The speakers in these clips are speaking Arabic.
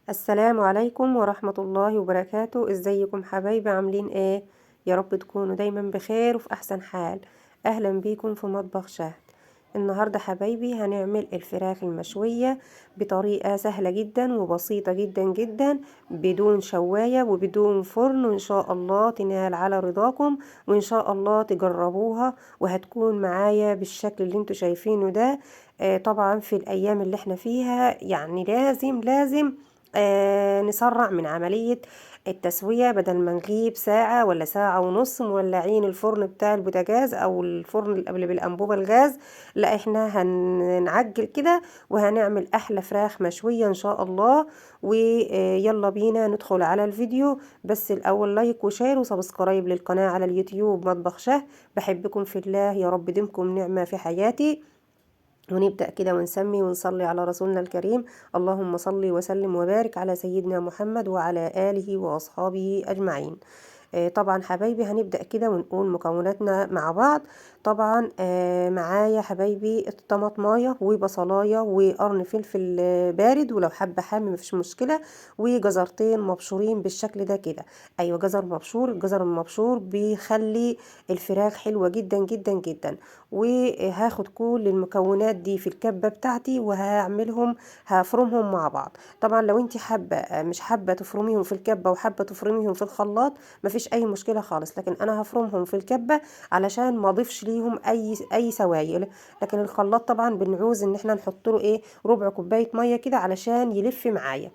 السلام عليكم ورحمة الله وبركاته. ازيكم حبايبي؟ عاملين ايه؟ يا رب تكونوا دايما بخير وفي احسن حال. اهلا بيكم في مطبخ شهد. النهاردة حبايبي هنعمل الفراخ المشوية بطريقة سهلة جدا وبسيطة جدا جدا، بدون شواية وبدون فرن، وان شاء الله تنال على رضاكم، وان شاء الله تجربوها وهتكون معايا بالشكل اللي انتوا شايفينه ده. طبعا في الايام اللي احنا فيها يعني لازم نسرع من عملية التسوية، بدل ما نغيب ساعة ولا ساعة ونص مولعين الفرن بتاع البوتاجاز أو الفرن اللي بالأنبوبة الغاز. لا، احنا هنعجل كده وهنعمل أحلى فراخ مشوية إن شاء الله. ويلا بينا ندخل على الفيديو. بس الأول لايك وشير وسبسكرايب للقناة على اليوتيوب مطبخ شه. بحبكم في الله، يا رب دمكم نعمة في حياتي. ونبدأ كده ونسمي ونصلي على رسولنا الكريم. اللهم صل وسلم وبارك على سيدنا محمد وعلى آله وأصحابه أجمعين. طبعا حبايبي هنبدأ كده ونقول مكوناتنا مع بعض. طبعا معايا حبايبي طماطمايه وبصلايه وقرن فلفل بارد، ولو حبة حامي مفيش مشكلة، وجزرتين مبشورين بالشكل ده كده. ايوه، جزر مبشور. الجزر المبشور بيخلي الفراخ حلوة جدا جدا جدا. وهاخد كل المكونات دي في الكبة بتاعتي وهعملهم، هفرمهم مع بعض. طبعا لو انت حابة مش حابة تفرميهم في الكبة وحابة تفرميهم في الخلاط، مفيش اي مشكله خالص، لكن انا هفرمهم في الكبه علشان ما اضيفش ليهم اي سوائل. لكن الخلاط طبعا بنعوز ان احنا نحط له ايه، ربع كوبايه ميه كده علشان يلف معايا.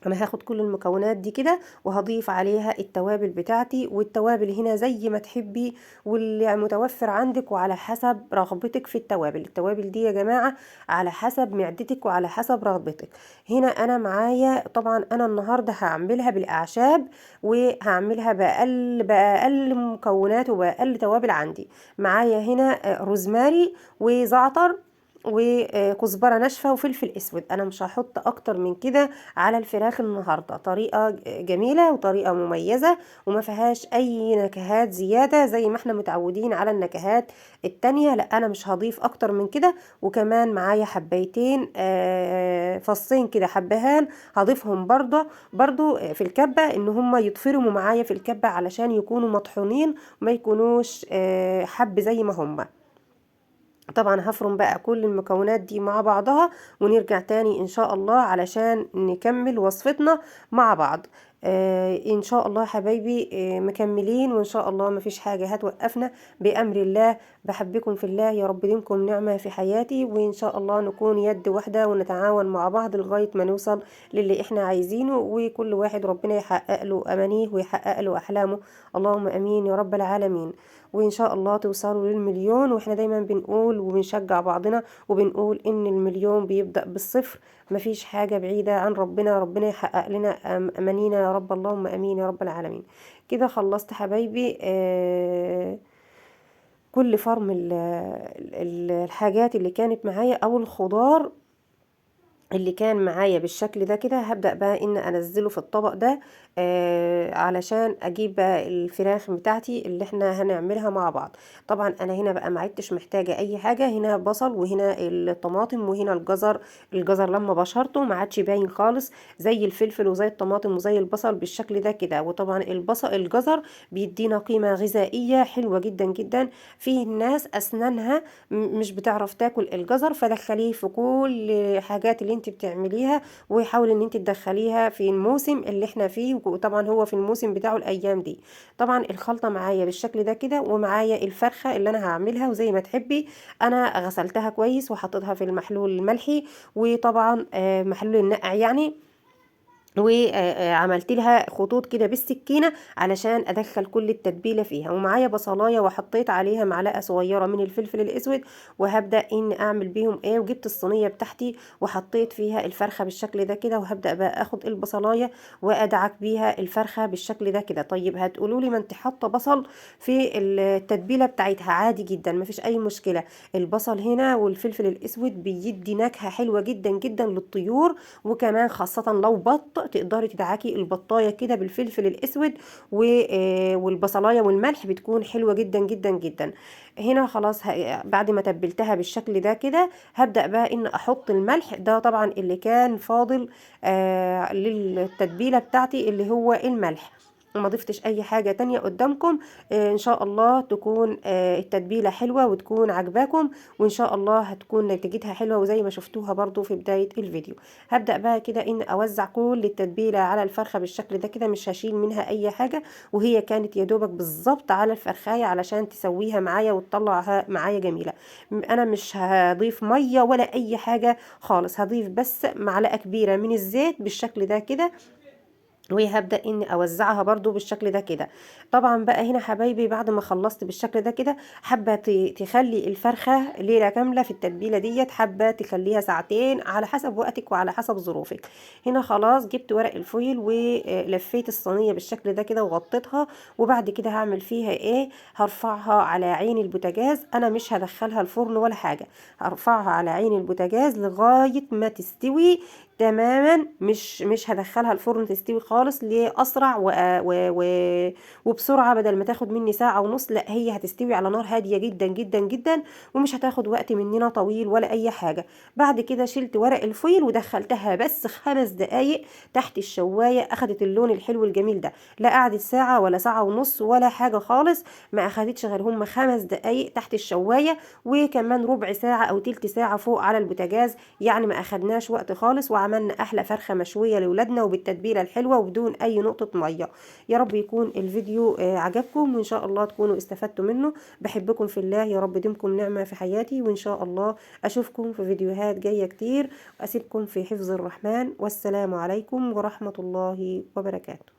انا هاخد كل المكونات دي كده وهضيف عليها التوابل بتاعتي، والتوابل هنا زي ما تحبي واللي متوفر عندك وعلى حسب رغبتك في التوابل. التوابل دي يا جماعة على حسب معدتك وعلى حسب رغبتك. هنا انا معايا طبعا، انا النهاردة هعملها بالاعشاب وهعملها بأقل مكونات وبأقل توابل عندي. معايا هنا روزماري وزعتر وكزبرة ناشفة وفلفل اسود. انا مش هحط اكتر من كده على الفراخ النهارده. طريقه جميله وطريقه مميزه وما فيهاش اي نكهات زياده زي ما احنا متعودين على النكهات التانية. لا، انا مش هضيف اكتر من كده. وكمان معايا حبيتين فصين كده حبهان، هضيفهم برضو في الكبه، ان هم يتفرموا معايا في الكبه علشان يكونوا مطحونين، ما يكونوش حب زي ما هم. طبعا هفرم بقى كل المكونات دي مع بعضها ونرجع تاني ان شاء الله علشان نكمل وصفتنا مع بعض. ان شاء الله حبايبي مكملين، وان شاء الله مفيش حاجة هتوقفنا بأمر الله. بحبكم في الله، يا رب ديمكم نعمة في حياتي، وان شاء الله نكون يد واحدة ونتعاون مع بعض لغاية ما نوصل للي احنا عايزينه، وكل واحد ربنا يحقق له امانيه ويحقق له احلامه. اللهم امين يا رب العالمين. وإن شاء الله توصلوا للمليون. وإحنا دايما بنقول وبنشجع بعضنا وبنقول إن المليون بيبدأ بالصفر. مفيش حاجة بعيدة عن ربنا. ربنا يحقق لنا أمانينا يا رب. اللهم أمين يا رب العالمين. كده خلصت حبايبي كل فرم الحاجات اللي كانت معايا أو الخضار اللي كان معايا بالشكل ده كده. هبدأ بقى ان انزله في الطبق ده علشان اجيب بقى الفراخ بتاعتي اللي احنا هنعملها مع بعض. طبعا انا هنا بقى ما عدتش محتاجة اي حاجة. هنا بصل وهنا الطماطم وهنا الجزر. الجزر لما بشرته ما عادش باين خالص زي الفلفل وزي الطماطم وزي البصل بالشكل ده كده. وطبعا الجزر بيدينا قيمة غذائية حلوة جدا جدا. في ناس اسنانها مش بتعرف تاكل الجزر، فدخليه في كل حاجات اللي انت بتعمليها، وحاولي ان انت تدخليها في الموسم اللي احنا فيه. وطبعا هو في الموسم بتاعه الايام دي. طبعا الخلطة معايا بالشكل ده كده، ومعايا الفرخة اللي انا هعملها وزي ما تحبي. انا غسلتها كويس وحطيتها في المحلول الملحي، وطبعا محلول النقع يعني. وعملت لها خطوط كده بالسكينة علشان ادخل كل التتبيلة فيها. ومعايا بصلاية وحطيت عليها معلقة صغيرة من الفلفل الاسود، وهبدأ ان اعمل بيهم ايه. وجبت الصينية بتاعتي وحطيت فيها الفرخة بالشكل ده كده، وهبدأ بقى اخد البصلاية وادعك بيها الفرخة بالشكل ده كده. طيب هتقولوا لي ما انت حاطة بصل في التتبيلة بتاعتها؟ عادي جدا، مفيش اي مشكلة. البصل هنا والفلفل الاسود بيدي نكهة حلوة جدا جدا للطيور، وكمان خاصة لو بط تقدري تدعكي البطايه كده بالفلفل الاسود والبصلايه والملح، بتكون حلوه جدا جدا جدا. هنا خلاص بعد ما تبلتها بالشكل ده كده هبدأ بقى ان احط الملح ده طبعا اللي كان فاضل للتتبيله بتاعتي اللي هو الملح. وما ضفتش اي حاجه تانية قدامكم. ان شاء الله تكون التتبيله حلوه وتكون عجباكم، وان شاء الله هتكون نتيجتها حلوه وزي ما شفتوها برضو في بدايه الفيديو. هبدا بقى كده ان اوزع كل التتبيله على الفرخه بالشكل ده كده، مش هشيل منها اي حاجه، وهي كانت يا دوبك بالظبط على الفرخايه علشان تسويها معايا وتطلعها معايا جميله. انا مش هضيف ميه ولا اي حاجه خالص، هضيف بس معلقه كبيره من الزيت بالشكل ده كده، وهبدأ اني اوزعها برضو بالشكل ده كده. طبعا بقى هنا حبايبي بعد ما خلصت بالشكل ده كده، حابة تخلي الفرخة ليلة كاملة في التتبيلة ديت، حابة تخليها ساعتين على حسب وقتك وعلى حسب ظروفك. هنا خلاص جبت ورق الفويل ولفيت الصينية بالشكل ده كده وغطيتها، وبعد كده هعمل فيها ايه، هرفعها على عين البوتاجاز. انا مش هدخلها الفرن ولا حاجة، هرفعها على عين البوتاجاز لغاية ما تستوي تماما. مش هدخلها الفرن تستوي خالص، ليه؟ اسرع وبسرعه، بدل ما تاخد مني ساعه ونص، لا هي هتستوي على نار هاديه جدا جدا جدا، ومش هتاخد وقت مننا طويل ولا اي حاجه. بعد كده شلت ورق الفويل ودخلتها بس 5 دقايق تحت الشوايه، اخدت اللون الحلو الجميل ده. لا قعدت ساعه ولا ساعه ونص ولا حاجه خالص، ما اخدتش غير هم 5 دقايق تحت الشوايه، وكمان ربع ساعه او تلت ساعه فوق على البوتاجاز. يعني ما اخدناش وقت خالص، وعملنا احلى فرخه مشويه لاولادنا وبالتتبيله الحلوه وبدون اي نقطه ميه. يا رب يكون الفيديو عجبكم، وان شاء الله تكونوا استفدتوا منه. بحبكم في الله، يا رب دمكم نعمه في حياتي، وان شاء الله اشوفكم في فيديوهات جايه كتير. اسيبكم في حفظ الرحمن، والسلام عليكم ورحمه الله وبركاته.